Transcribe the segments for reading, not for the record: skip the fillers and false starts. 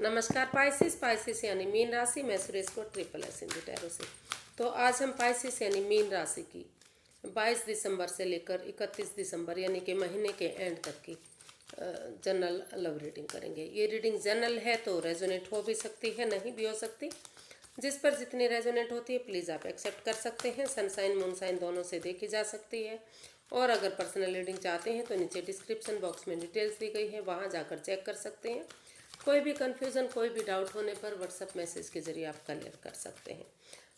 नमस्कार पाइसिस यानी मीन राशि। मैं सुरेश को ट्रिपल एस हिंदी टैरो से। तो आज हम पाइसिस यानी मीन राशि की 22 दिसंबर से लेकर 31 दिसंबर यानी कि महीने के एंड तक की जनरल लव रीडिंग करेंगे। ये रीडिंग जनरल है तो रेजोनेट हो भी सकती है, नहीं भी हो सकती। जिस पर जितनी रेजोनेट होती है प्लीज़ आप एक्सेप्ट कर सकते हैं। सनसाइन मूनसाइन दोनों से देखी जा सकती है। और अगर पर्सनल रीडिंग चाहते हैं तो नीचे डिस्क्रिप्शन बॉक्स में डिटेल्स दी गई है, वहाँ जाकर चेक कर सकते हैं। कोई भी कन्फ्यूज़न, कोई भी डाउट होने पर व्हाट्सएप मैसेज के जरिए आप क्लियर कर सकते हैं।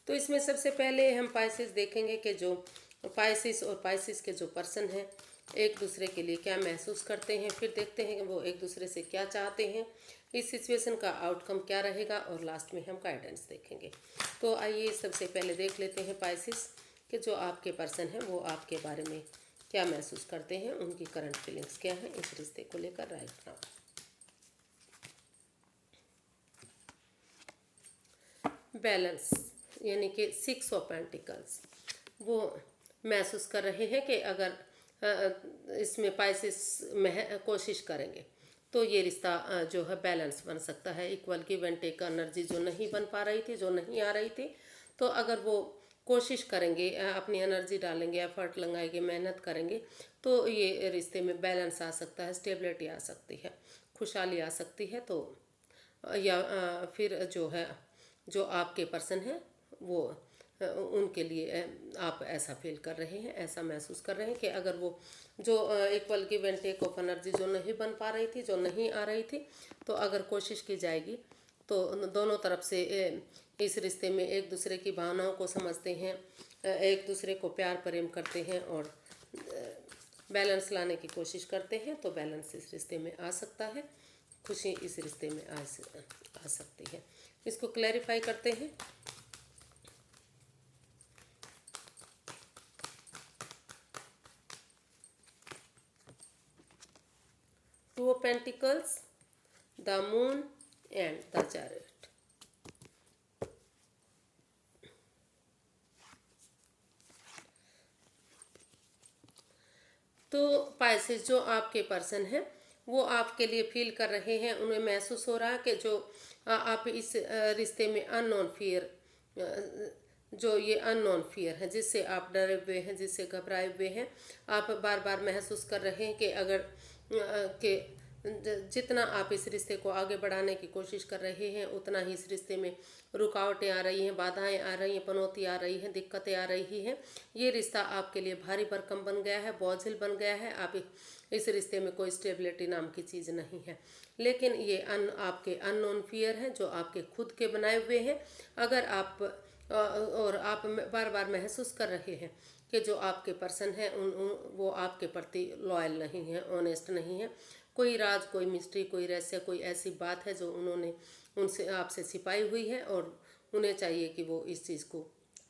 तो इसमें सबसे पहले हम पाइसिस देखेंगे कि जो पाइसिस और पाइसिस के जो पर्सन हैं एक दूसरे के लिए क्या महसूस करते हैं। फिर देखते हैं कि वो एक दूसरे से क्या चाहते हैं, इस सिचुएशन का आउटकम क्या रहेगा, और लास्ट में हम गाइडेंस देखेंगे। तो आइए सबसे पहले देख लेते हैं पाइसिस कि जो आपके पर्सन हैं वो आपके बारे में क्या महसूस करते हैं, उनकी करंट फीलिंग्स क्या हैं इस रिश्ते को लेकर राइट नाउ। बैलेंस यानी कि 6 ऑफ पेंटिकल्स वो महसूस कर रहे हैं कि अगर इसमें पाइसिस में कोशिश करेंगे तो ये रिश्ता जो है बैलेंस बन सकता है। Equal give and take energy जो नहीं बन पा रही थी, जो नहीं आ रही थी, तो अगर वो कोशिश करेंगे, अपनी एनर्जी डालेंगे, एफर्ट लगाएंगे, मेहनत करेंगे, तो ये रिश्ते में बैलेंस आ सकता है, स्टेबिलिटी आ सकती है, खुशहाली आ सकती है। तो या फिर जो है जो आपके पर्सन हैं वो उनके लिए आप ऐसा फील कर रहे हैं, ऐसा महसूस कर रहे हैं कि अगर वो जो equal give and take of energy जो नहीं बन पा रही थी, जो नहीं आ रही थी, तो अगर कोशिश की जाएगी तो दोनों तरफ से इस रिश्ते में एक दूसरे की भावनाओं को समझते हैं, एक दूसरे को प्यार प्रेम करते हैं और बैलेंस लाने की कोशिश करते हैं, तो बैलेंस इस रिश्ते में आ सकता है, खुशी इस रिश्ते में आ सकती है। इसको क्लैरिफाई करते हैं। Two of pentacles, the moon and the chariot. तो पाइसेस जो आपके पर्सन हैं वो आपके लिए फील कर रहे हैं, उन्हें महसूस हो रहा है कि जो आप इस रिश्ते में अननोन फियर, जो ये अननोन फियर है जिससे आप डरे हुए हैं, जिससे घबराए हुए हैं, आप बार बार महसूस कर रहे हैं कि अगर कि जितना आप इस रिश्ते को आगे बढ़ाने की कोशिश कर रहे हैं उतना ही इस रिश्ते में रुकावटें आ रही हैं, बाधाएं आ रही हैं, पनौती आ रही हैं, दिक्कतें आ रही हैं। ये रिश्ता आपके लिए भारी भरकम बन गया है, बोझिल बन गया है। आप इस रिश्ते में कोई स्टेबिलिटी नाम की चीज़ नहीं है। लेकिन ये आपके अननोन फियर हैं जो आपके खुद के बनाए हुए हैं। अगर आप और आप बार बार महसूस कर रहे हैं कि जो आपके पर्सन हैं वो आपके प्रति लॉयल नहीं है, ऑनेस्ट नहीं है। कोई राज, कोई मिस्ट्री, कोई रहस्य, कोई ऐसी बात है जो उन्होंने उनसे आपसे छिपाई हुई है और उन्हें चाहिए कि वो इस चीज़ को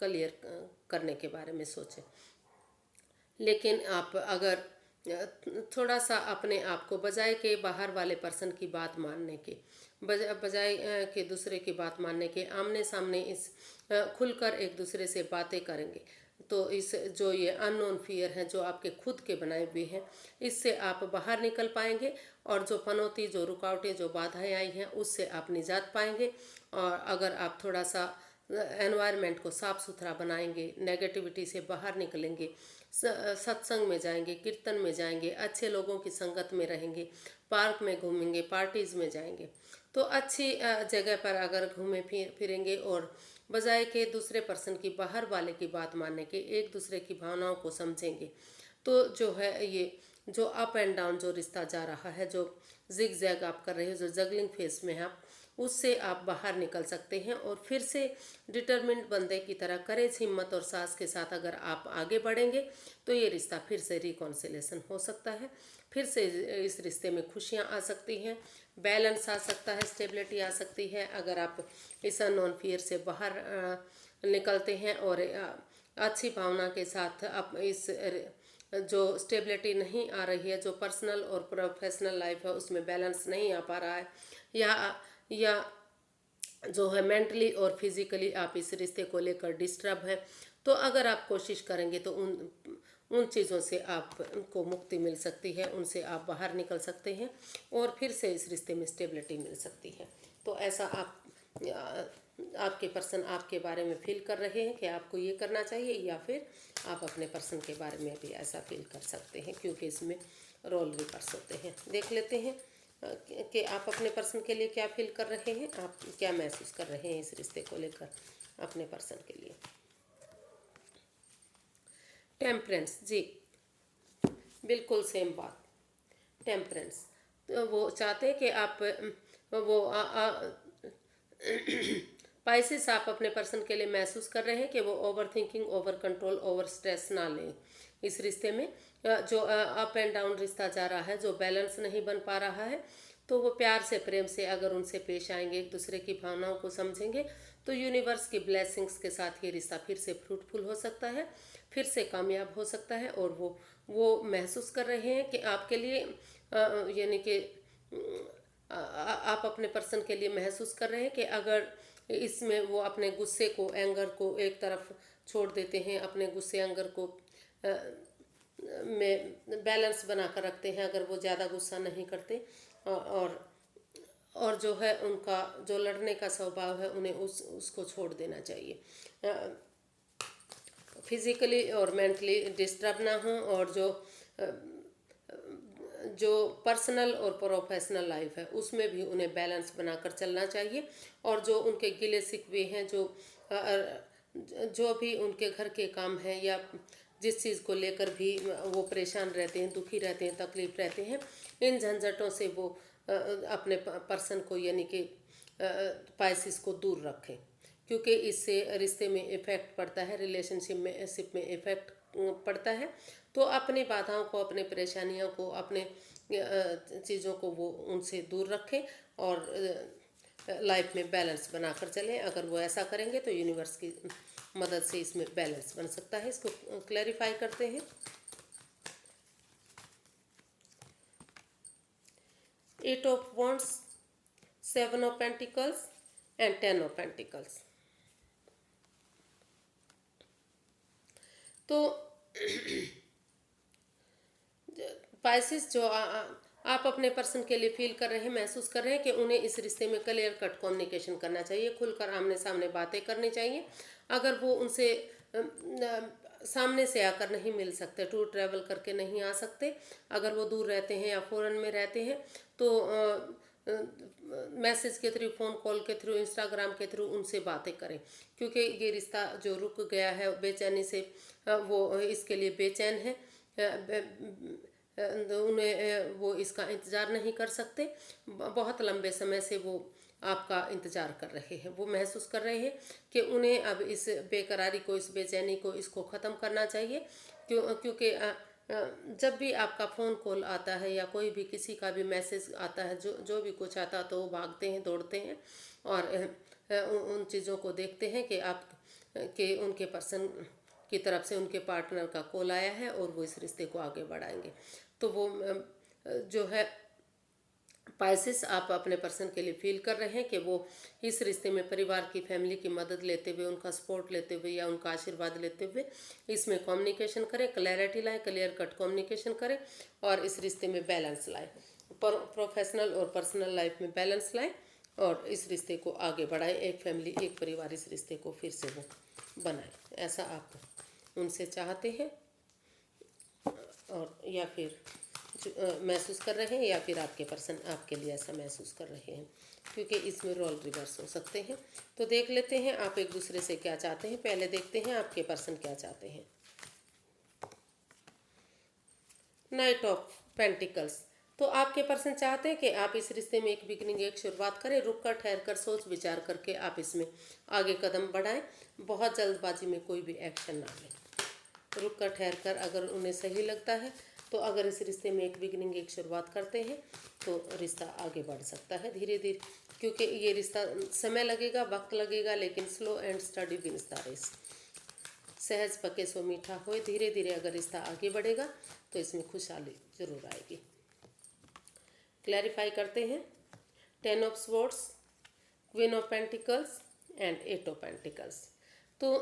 क्लियर करने के बारे में सोचें। लेकिन आप अगर थोड़ा सा अपने आप को बजाय के बाहर वाले पर्सन की बात मानने के बजाय के दूसरे की बात मानने के आमने सामने इस खुलकर एक दूसरे से बातें करेंगे तो इस जो ये अननोन फियर है जो आपके खुद के बनाए हुए हैं इससे आप बाहर निकल पाएंगे और जो पनौती, जो रुकावटें, जो बाधाएं आई हैं उससे आप निजात पाएंगे। और अगर आप थोड़ा सा एनवायरनमेंट को साफ़ सुथरा बनाएंगे, नेगेटिविटी से बाहर निकलेंगे, सत्संग में जाएंगे, कीर्तन में जाएंगे, अच्छे लोगों की संगत में रहेंगे, पार्क में घूमेंगे, पार्टीज़ में जाएंगे, तो अच्छी जगह पर अगर घूमे फिरेंगे और बजाय के दूसरे पर्सन की, बाहर वाले की बात मानने के, एक दूसरे की भावनाओं को समझेंगे, तो जो है ये जो अप एंड डाउन जो रिश्ता जा रहा है, जो जिग जैग आप कर रहे हो, जो जगलिंग फेस में है आप, उससे आप बाहर निकल सकते हैं और फिर से डिटर्मिन्ड बंदे की तरह करेज, हिम्मत और साहस के साथ अगर आप आगे बढ़ेंगे तो ये रिश्ता फिर से रिकॉन्सिलेशन हो सकता है, फिर से इस रिश्ते में खुशियाँ आ सकती हैं, बैलेंस आ सकता है, स्टेबिलिटी आ सकती है। अगर आप इस अननोन फियर से बाहर निकलते हैं और अच्छी भावना के साथ आप इस जो स्टेबिलिटी नहीं आ रही है, जो पर्सनल और प्रोफेशनल लाइफ है उसमें बैलेंस नहीं आ पा रहा है, या जो है मेंटली और फिजिकली आप इस रिश्ते को लेकर डिस्टर्ब है, तो अगर आप कोशिश करेंगे तो उन चीज़ों से आपको मुक्ति मिल सकती है, उनसे आप बाहर निकल सकते हैं और फिर से इस रिश्ते में स्टेबिलिटी मिल सकती है। तो ऐसा आपके पर्सन आपके बारे में फील कर रहे हैं कि आपको ये करना चाहिए, या फिर आप अपने पर्सन के बारे में भी ऐसा फील कर सकते हैं, क्योंकि इसमें रोल रिवर्स होते हैं। देख लेते हैं कि आप अपने पर्सन के लिए क्या फील कर रहे हैं, आप क्या महसूस कर रहे हैं इस रिश्ते को लेकर अपने पर्सन के लिए। टेम्परेंस, जी बिल्कुल सेम बात। टेम्परेंस, तो वो चाहते हैं कि आप वो पाइसेस आप अपने पर्सन के लिए महसूस कर रहे हैं कि वो over thinking, over control, over stress ना लें इस रिश्ते में। जो अप एंड डाउन रिश्ता जा रहा है, जो बैलेंस नहीं बन पा रहा है, तो वो प्यार से, प्रेम से अगर उनसे पेश आएंगे, एक दूसरे की भावनाओं को समझेंगे, तो यूनिवर्स की ब्लेसिंग्स के साथ ये रिश्ता फिर से फ्रूटफुल हो सकता है, फिर से कामयाब हो सकता है। और वो महसूस कर रहे हैं कि आपके लिए यानी कि आप अपने पर्सन के लिए महसूस कर रहे हैं कि अगर इसमें वो अपने गुस्से को, एंगर को एक तरफ छोड़ देते हैं, अपने गुस्से एंगर को में बैलेंस बना कर रखते हैं, अगर वो ज़्यादा गुस्सा नहीं करते, और जो है उनका जो लड़ने का स्वभाव है, उन्हें उसको छोड़ देना चाहिए। फिजिकली और मेंटली डिस्टर्ब ना हो, और जो पर्सनल और प्रोफेशनल लाइफ है उसमें भी उन्हें बैलेंस बनाकर चलना चाहिए। और जो उनके गिले शिकवे हैं, जो भी उनके घर के काम हैं, या जिस चीज़ को लेकर भी वो परेशान रहते हैं, दुखी रहते हैं, तकलीफ रहते हैं, इन झंझटों से वो अपने पर्सन को यानी कि पाइसिस को दूर रखें, क्योंकि इससे रिश्ते में इफ़ेक्ट पड़ता है, रिलेशनशिप में इफ़ेक्ट पड़ता है। तो अपनी बाधाओं को, अपनी परेशानियों को, अपने चीज़ों को वो उनसे दूर रखें और लाइफ में बैलेंस बनाकर चलें। अगर वो ऐसा करेंगे तो यूनिवर्स की मदद से इसमें बैलेंस बन सकता है। इसको क्लैरिफाई करते हैं। 8 of wands, 7 of pentacles and 10 of pentacles. तो पाइसिस, जो आप अपने पर्सन के लिए फील कर रहे हैं, महसूस कर रहे हैं कि उन्हें इस रिश्ते में क्लियर कट कम्युनिकेशन करना चाहिए, खुलकर आमने सामने बातें करनी चाहिए। अगर वो उनसे सामने से आकर नहीं मिल सकते, टूर ट्रैवल करके नहीं आ सकते, अगर वो दूर रहते हैं या फॉरेन में रहते हैं, तो मैसेज के थ्रू, फ़ोन कॉल के थ्रू, इंस्टाग्राम के थ्रू उनसे बातें करें, क्योंकि ये रिश्ता जो रुक गया है बेचैनी से, वो इसके लिए बेचैन है। उन्हें वो इसका इंतज़ार नहीं कर सकते, बहुत लंबे समय से वो आपका इंतज़ार कर रहे हैं। वो महसूस कर रहे हैं कि उन्हें अब इस बेकरारी को, इस बेचैनी को, इसको ख़त्म करना चाहिए। क्योंकि जब भी आपका फ़ोन कॉल आता है या कोई भी किसी का भी मैसेज आता है, जो भी कुछ आता है, तो वो भागते हैं, दौड़ते हैं और उन चीज़ों को देखते हैं कि उनके पर्सन की तरफ से उनके पार्टनर का कॉल आया है और वो इस रिश्ते को आगे बढ़ाएंगे। तो वो जो है पाइसेस, आप अपने पर्सन के लिए फील कर रहे हैं कि वो इस रिश्ते में परिवार की, फैमिली की मदद लेते हुए, उनका सपोर्ट लेते हुए या उनका आशीर्वाद लेते हुए इसमें कम्युनिकेशन करें, क्लैरिटी लाएं, क्लियर कट कम्युनिकेशन करें और इस रिश्ते में बैलेंस लाएं, प्रोफेशनल और पर्सनल लाइफ में बैलेंस लाएं और इस रिश्ते को आगे बढ़ाएं। एक फैमिली, एक परिवार इस रिश्ते को फिर से वो बनाए, ऐसा आप उनसे चाहते हैं और या फिर महसूस कर रहे हैं, या फिर आपके पर्सन आपके लिए ऐसा महसूस कर रहे हैं, क्योंकि इसमें रोल रिवर्स हो सकते हैं। तो देख लेते हैं आप एक दूसरे से क्या चाहते हैं। पहले देखते हैं आपके पर्सन क्या चाहते हैं। नाइट ऑफ पेंटिकल्स, तो आपके पर्सन चाहते हैं कि आप इस रिश्ते में एक बिगनिंग, एक शुरुआत करें, रुक कर, ठहर कर, सोच विचार करके आप इसमें आगे कदम बढ़ाएं। बहुत जल्दबाजी में कोई भी एक्शन ना लें, रुक कर, ठहर कर, अगर उन्हें सही लगता है तो अगर इस रिश्ते में एक बिगनिंग, एक शुरुआत करते हैं तो रिश्ता आगे बढ़ सकता है धीरे धीरे, क्योंकि ये रिश्ता समय लगेगा, वक्त लगेगा, लेकिन slow and steady wins the race. सहज पके सो मीठा होए, धीरे धीरे अगर रिश्ता आगे बढ़ेगा तो इसमें खुशहाली जरूर आएगी। क्लैरिफाई करते हैं। 10 of swords, queen of pentacles and 8 of pentacles. तो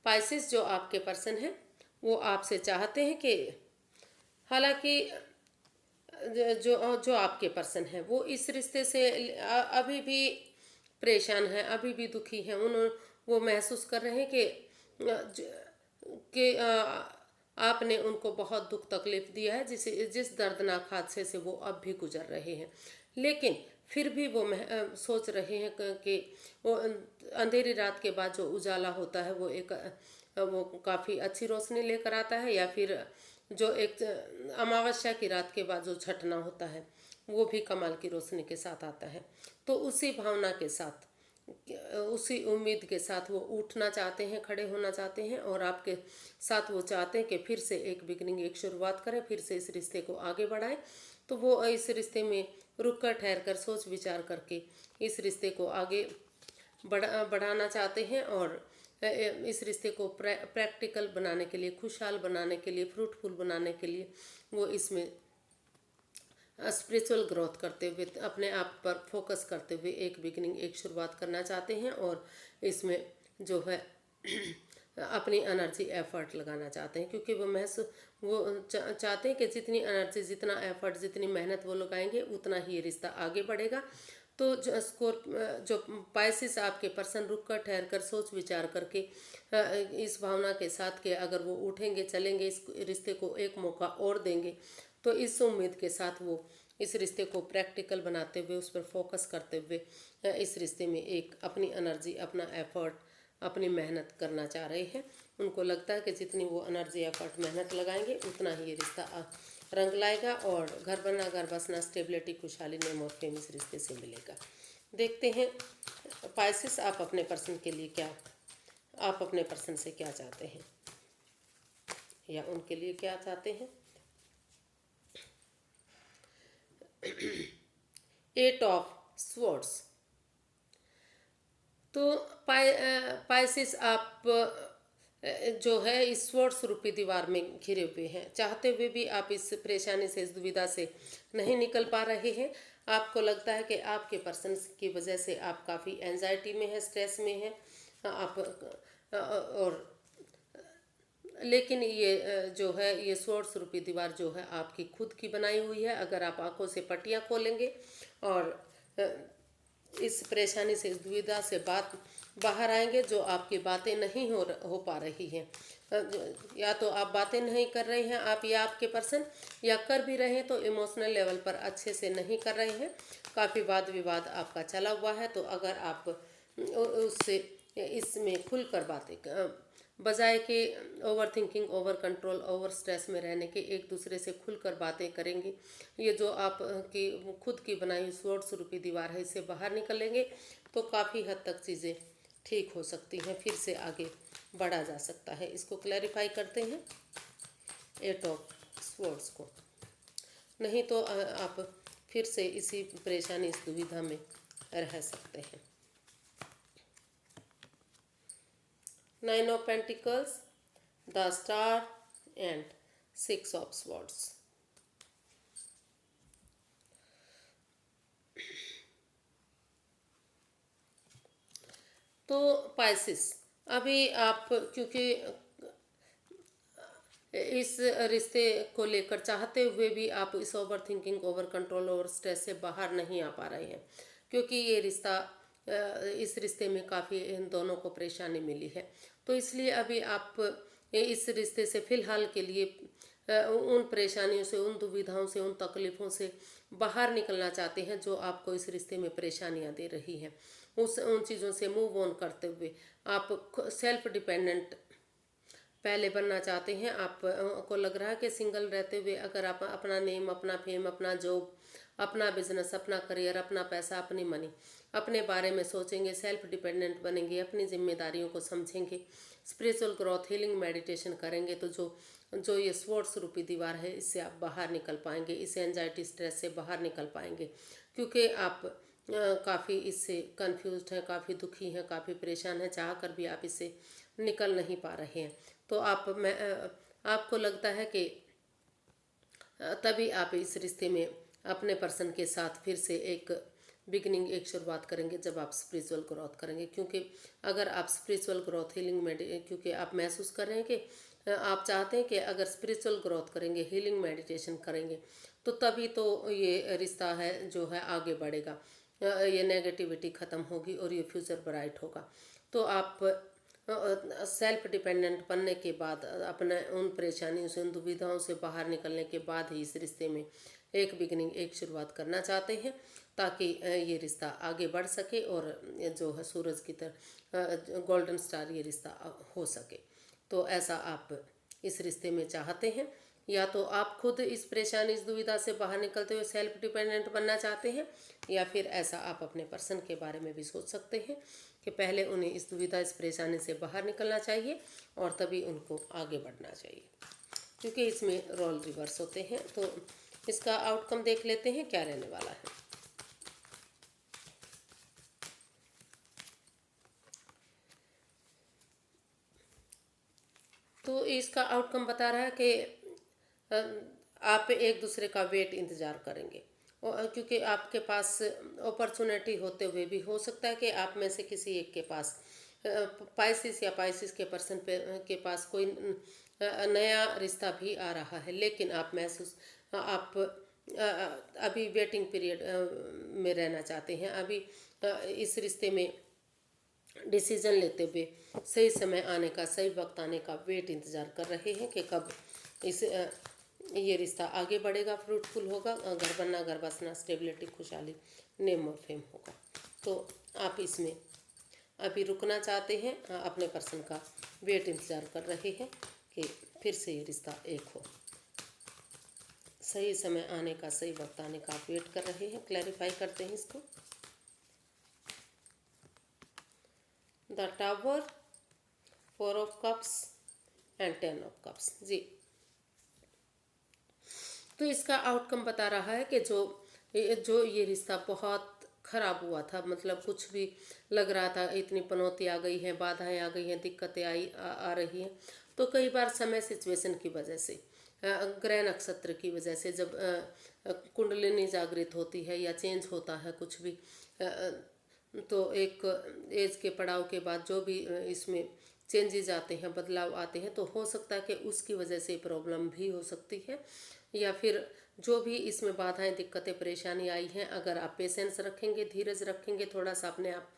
पाइसेस, जो आपके पर्सन हैं, वो आपसे चाहते हैं कि, हालांकि जो जो आपके पर्सन है वो इस रिश्ते से अभी भी परेशान है, अभी भी दुखी है। वो महसूस कर रहे हैं कि आपने उनको बहुत दुख तकलीफ दिया है, जिस दर्दनाक हादसे से वो अब भी गुजर रहे हैं। लेकिन फिर भी वो सोच रहे हैं कि वो अंधेरी रात के बाद जो उजाला होता है वो काफ़ी अच्छी रोशनी लेकर आता है, या फिर जो एक अमावस्या की रात के बाद जो छटना होता है वो भी कमाल की रोशनी के साथ आता है। तो उसी भावना के साथ, उसी उम्मीद के साथ वो उठना चाहते हैं, खड़े होना चाहते हैं, और आपके साथ वो चाहते हैं कि फिर से एक बिगनिंग, एक शुरुआत करें, फिर से इस रिश्ते को आगे बढ़ाएं। तो वो इस रिश्ते में रुक कर, ठहर कर, सोच विचार करके इस रिश्ते को आगे बढ़ाना चाहते हैं, और इस रिश्ते को प्रैक्टिकल बनाने के लिए, खुशहाल बनाने के लिए, फ्रूटफुल बनाने के लिए वो इसमें स्पिरिचुअल ग्रोथ करते हुए, अपने आप पर फोकस करते हुए एक बिगिनिंग, एक शुरुआत करना चाहते हैं। और इसमें जो है अपनी एनर्जी, एफर्ट लगाना चाहते हैं, क्योंकि वो चाहते हैं कि जितनी एनर्जी, जितना एफर्ट, जितनी मेहनत वो लगाएंगे उतना ही ये रिश्ता आगे बढ़ेगा। तो जो पाइसिस आपके पर्सन रुक कर, ठहर कर, सोच विचार करके इस भावना के साथ कि अगर वो उठेंगे, चलेंगे, इस रिश्ते को एक मौका और देंगे, तो इस उम्मीद के साथ वो इस रिश्ते को प्रैक्टिकल बनाते हुए, उस पर फोकस करते हुए इस रिश्ते में एक अपनी एनर्जी, अपना एफर्ट, अपनी मेहनत करना चाह रहे हैं। उनको लगता है कि जितनी वो एनर्जी, एफर्ट, मेहनत लगाएंगे उतना ही ये रिश्ता रंग लाएगा, और घर बनना, घर बसना, स्टेबिलिटी, खुशहाली, नेम और फेम इस रिश्ते से मिलेगा। देखते हैं पाइसेस, आप अपने पर्सन के लिए क्या, आप अपने पर्सन से क्या चाहते हैं, या उनके लिए क्या चाहते हैं। 8 ऑफ स्वॉर्ड्स। तो पाइसेस आप जो है इस स्वॉर्ड्स रूपी दीवार में घिरे हुए हैं, चाहते हुए भी आप इस परेशानी से, इस दुविधा से नहीं निकल पा रहे हैं। आपको लगता है कि आपके पर्सन की वजह से आप काफ़ी एंजाइटी में हैं, स्ट्रेस में हैं, आप और लेकिन ये जो है ये स्वॉर्ड्स रूपी दीवार जो है आपकी खुद की बनाई हुई है। अगर आप आंखों से पट्टियाँ खोलेंगे और इस परेशानी से, इस दुविधा से बाहर आएंगे, जो आपकी बातें नहीं हो पा रही हैं, या तो आप बातें नहीं कर रहे हैं आप या आपके पर्सन, या कर भी रहे हैं तो इमोशनल लेवल पर अच्छे से नहीं कर रहे हैं, काफ़ी वाद विवाद आपका चला हुआ है। तो अगर आप उससे इसमें खुलकर बातें, बजाय कि over thinking, over control, over stress में रहने के, एक दूसरे से खुलकर बातें करेंगे, ये जो आप की खुद की बनाई हुई स्वॉर्ड्स रूपी दीवार है, इससे बाहर निकलेंगे तो काफ़ी हद तक चीज़ें ठीक हो सकती हैं, फिर से आगे बढ़ा जा सकता है। इसको क्लैरिफाई करते हैं 8 ऑफ स्वॉर्ड्स को, नहीं तो आप फिर से इसी परेशानी, इस दुविधा में रह सकते हैं। 9 of Pentacles, the Star and 6 of Swords। तो पाइसिस, अभी आप क्योंकि इस रिश्ते को लेकर चाहते हुए भी आप इस over thinking, over control, over stress से बाहर नहीं आ पा रहे हैं, क्योंकि ये रिश्ता, इस रिश्ते में काफ़ी इन दोनों को परेशानी मिली है। तो इसलिए अभी आप इस रिश्ते से फ़िलहाल के लिए उन परेशानियों से, उन दुविधाओं से, उन तकलीफ़ों से बाहर निकलना चाहते हैं जो आपको इस रिश्ते में परेशानियां दे रही हैं। उन चीज़ों से मूव ऑन करते हुए आप सेल्फ डिपेंडेंट पहले बनना चाहते हैं। आपको लग रहा है कि सिंगल रहते हुए अगर आप अपना नेम, अपना फेम, अपना जॉब, अपना बिजनेस, अपना करियर, अपना पैसा, अपनी मनी, अपने बारे में सोचेंगे, सेल्फ डिपेंडेंट बनेंगे, अपनी जिम्मेदारियों को समझेंगे, स्पिरिचुअल ग्रोथ, हीलिंग, मेडिटेशन करेंगे, तो जो ये स्वॉर्ड्स रूपी दीवार है इससे आप बाहर निकल पाएंगे, इस एंजाइटी, स्ट्रेस से बाहर निकल पाएंगे, क्योंकि आप काफ़ी इससे कंफ्यूज्ड हैं, काफ़ी दुखी हैं, काफ़ी परेशान हैं, चाह कर भी आप इससे निकल नहीं पा रहे हैं। तो आपको लगता है कि तभी आप इस रिश्ते में अपने पर्सन के साथ फिर से एक बिगनिंग, एक शुरुआत करेंगे जब आप स्पिरिचुअल ग्रोथ करेंगे। क्योंकि अगर आप स्पिरिचुअल ग्रोथ, हीलिंग में, क्योंकि आप महसूस कर रहे हैं कि आप चाहते हैं कि अगर स्पिरिचुअल ग्रोथ करेंगे, हीलिंग मेडिटेशन करेंगे, तो तभी तो ये रिश्ता है जो है आगे बढ़ेगा, ये नेगेटिविटी ख़त्म होगी और ये फ्यूचर ब्राइट होगा। तो आप सेल्फ डिपेंडेंट बनने के बाद, अपने उन परेशानियों से, उन दुविधाओं से बाहर निकलने के बाद ही इस रिश्ते में एक बिगनिंग, एक शुरुआत करना चाहते हैं, ताकि ये रिश्ता आगे बढ़ सके और जो है सूरज की तरह गोल्डन स्टार ये रिश्ता हो सके। तो ऐसा आप इस रिश्ते में चाहते हैं, या तो आप खुद इस परेशानी, इस दुविधा से बाहर निकलते हुए सेल्फ डिपेंडेंट बनना चाहते हैं, या फिर ऐसा आप अपने पर्सन के बारे में भी सोच सकते हैं कि पहले उन्हें इस दुविधा, इस परेशानी से बाहर निकलना चाहिए और तभी उनको आगे बढ़ना चाहिए, क्योंकि इसमें रोल रिवर्स होते हैं। तो इसका आउटकम देख लेते हैं क्या रहने वाला है। तो इसका आउटकम बता रहा है कि अ, आप एक दूसरे का वेट इंतज़ार करेंगे, और क्योंकि आपके पास अपॉर्चुनिटी होते हुए भी हो सकता है कि आप में से किसी एक के पास, पाइसिस या पाइसिस के पर्सन के पास कोई नया रिश्ता भी आ रहा है, लेकिन आप महसूस, आप अभी वेटिंग पीरियड में रहना चाहते हैं, अभी इस रिश्ते में डिसीजन लेते हुए सही समय आने का, सही वक्त आने का वेट इंतज़ार कर रहे हैं कि कब इस ये रिश्ता आगे बढ़ेगा, फ्रूटफुल होगा, घर बनना, घर बसना, स्टेबिलिटी, खुशहाली, नेम और फेम होगा। तो आप इसमें अभी रुकना चाहते हैं, अपने पर्सन का वेट इंतज़ार कर रहे हैं कि फिर से ये रिश्ता एक हो, सही समय आने का, सही वक्त आने का आप वेट कर रहे हैं। क्लैरिफाई करते हैं इसको। The tower, 4 of cups and 10 of cups जी। तो इसका आउटकम बता रहा है कि जो ये रिश्ता बहुत ख़राब हुआ था, मतलब कुछ भी लग रहा था, इतनी पनौती आ गई है, बाधाएं आ गई हैं, दिक्कतें आ रही हैं, तो कई बार समय, सिचुएशन की वजह से, ग्रह नक्षत्र की वजह से, जब कुंडलिनी जागृत होती है या चेंज होता है कुछ भी, तो एक एज के पड़ाव के बाद जो भी इसमें चेंजेस आते हैं, बदलाव आते हैं, तो हो सकता है कि उसकी वजह से प्रॉब्लम भी हो सकती है, या फिर जो भी इसमें बाधाएं, दिक्कतें, परेशानी आई हैं, अगर आप पेशेंस रखेंगे, धीरज रखेंगे, थोड़ा सा अपने आप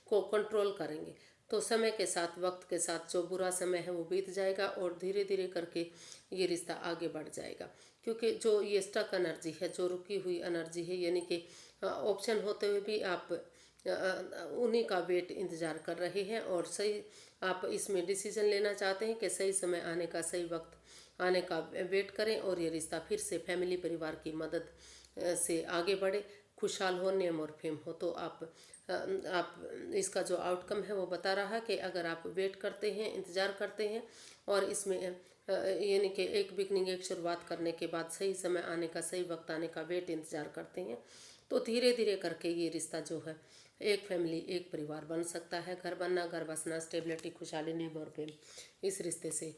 को कंट्रोल करेंगे, तो समय के साथ, वक्त के साथ जो बुरा समय है वो बीत जाएगा और धीरे धीरे करके ये रिश्ता आगे बढ़ जाएगा। क्योंकि जो ये स्टक एनर्जी है, जो रुकी हुई एनर्जी है, यानी कि ऑप्शन होते हुए भी आप उन्हीं का वेट इंतज़ार कर रहे हैं, और सही आप इसमें डिसीजन लेना चाहते हैं कि सही समय आने का, सही वक्त आने का वेट करें और ये रिश्ता फिर से फैमिली, परिवार की मदद से आगे बढ़े, खुशहाल हो, नेम और फेम हो। तो आप इसका जो आउटकम है वो बता रहा है कि अगर आप वेट करते हैं, इंतज़ार करते हैं और इसमें यानी कि एक बिगनिंग, एक शुरुआत करने के बाद सही समय आने का, सही वक्त आने का वेट इंतज़ार करते हैं, तो धीरे धीरे करके ये रिश्ता जो है एक फैमिली, एक परिवार बन सकता है। घर बनना, घर बसना, स्टेबिलिटी, खुशहाली, नेम और फेम इस रिश्ते से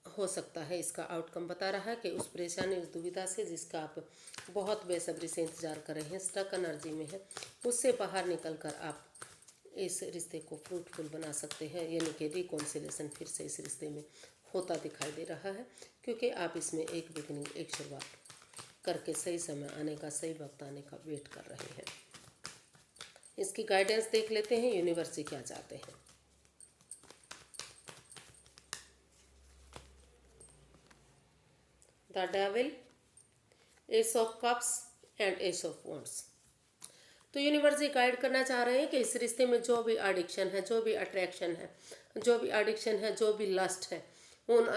हो सकता है। इसका आउटकम बता रहा है कि उस परेशानी, उस दुविधा से जिसका आप बहुत बेसब्री से इंतज़ार कर रहे हैं, स्टक एनर्जी में है, उससे बाहर निकल कर आप इस रिश्ते को फ्रूटफुल बना सकते हैं, यानी कि रिकॉन्सिलेशन फिर से इस रिश्ते में होता दिखाई दे रहा है, क्योंकि आप इसमें एक बिगनिंग, एक शुरुआत करके सही समय आने का, सही वक्त आने का वेट कर रहे हैं। इसकी गाइडेंस देख लेते हैं, यूनिवर्स क्या चाहते हैं। The devil, S of cups and S of wands. तो यूनिवर्स ये गाइड करना चाह रहे हैं कि इस रिश्ते में जो भी एडिक्शन है, जो भी अट्रैक्शन है, जो भी एडिक्शन है, जो भी लस्ट है, उन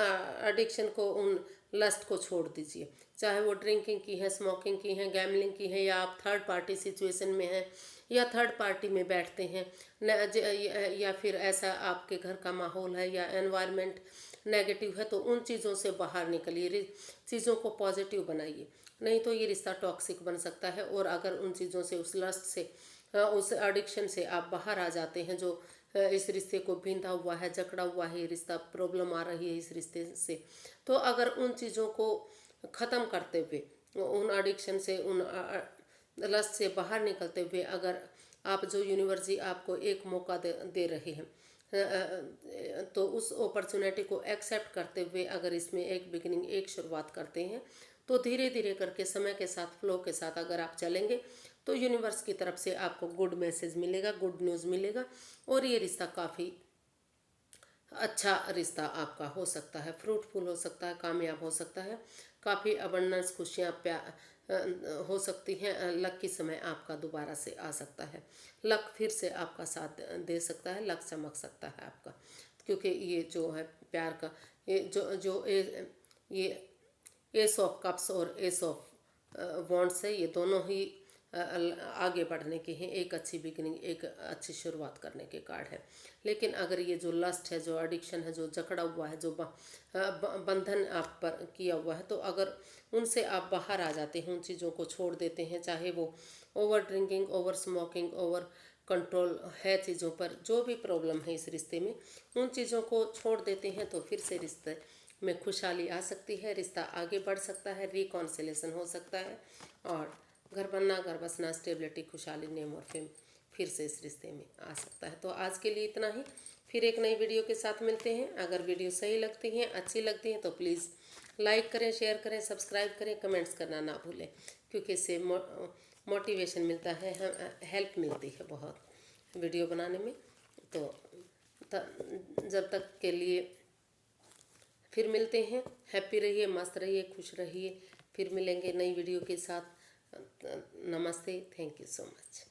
एडिक्शन को, उन लस्ट को छोड़ दीजिए। चाहे वो ड्रिंकिंग की है, स्मोकिंग की है, गैमलिंग की है, या आप थर्ड पार्टी सिचुएशन में हैं, या थर्ड पार्टी में बैठते हैं, या फिर ऐसा आपके घर का माहौल है या एनवायरनमेंट नेगेटिव है, तो उन चीज़ों से बाहर निकलिए, चीज़ों को पॉजिटिव बनाइए, नहीं तो ये रिश्ता टॉक्सिक बन सकता है। और अगर उन चीज़ों से, उस लस्ट से, उस एडिक्शन से आप बाहर आ जाते हैं, जो इस रिश्ते को बींधा हुआ है, जकड़ा हुआ है, ये रिश्ता, प्रॉब्लम आ रही है इस रिश्ते से, तो अगर उन चीज़ों को ख़त्म करते हुए, उन एडिक्शन से, उन लस्ट से बाहर निकलते हुए, अगर आप, जो यूनिवर्स आपको एक मौका दे रहे हैं तो उस अपॉर्चुनिटी को एक्सेप्ट करते हुए अगर इसमें एक बिगिनिंग, एक शुरुआत करते हैं, तो धीरे धीरे करके समय के साथ, फ्लो के साथ अगर आप चलेंगे तो यूनिवर्स की तरफ से आपको गुड मैसेज मिलेगा, गुड न्यूज़ मिलेगा, और ये रिश्ता काफ़ी अच्छा रिश्ता आपका हो सकता है, फ्रूटफुल हो सकता है, कामयाब हो सकता है, काफ़ी अबंडेंस, खुशियाँ, हो सकती हैं। लक की समय आपका दोबारा से आ सकता है, लक फिर से आपका साथ दे सकता है, लक चमक सकता है आपका, क्योंकि ये जो है प्यार का, ये ये एस ऑफ कप्स और एस ऑफ वॉन्ड्स है, ये दोनों ही आगे बढ़ने के हैं, एक अच्छी बिगिनिंग, एक अच्छी शुरुआत करने के कार्ड है। लेकिन अगर ये जो लस्ट है, जो एडिक्शन है, जो जकड़ा हुआ है, जो बंधन आप पर किया हुआ है, तो अगर उनसे आप बाहर आ जाते हैं, उन चीज़ों को छोड़ देते हैं, चाहे वो over drinking, over smoking, over control है चीज़ों पर, जो भी प्रॉब्लम है इस रिश्ते में, उन चीज़ों को छोड़ देते हैं, तो फिर से रिश्ते में खुशहाली आ सकती है, रिश्ता आगे बढ़ सकता है, रिकॉन्सिलेशन हो सकता है, और घर बनना, घर बसना, स्टेबिलिटी, खुशहाली, नेम और फेम फिर से इस रिश्ते में आ सकता है। तो आज के लिए इतना ही, फिर एक नई वीडियो के साथ मिलते हैं। अगर वीडियो सही लगती हैं, अच्छी लगती हैं, तो प्लीज़ लाइक करें, शेयर करें, सब्सक्राइब करें, कमेंट्स करना ना भूलें, क्योंकि इससे मोटिवेशन मिलता है, हेल्प मिलती है बहुत वीडियो बनाने में। तो जब तक के लिए फिर मिलते हैं, हैप्पी रहिए, मस्त रहिए, खुश रहिए, फिर मिलेंगे नई वीडियो के साथ। नमस्ते, थैंक यू सो मच।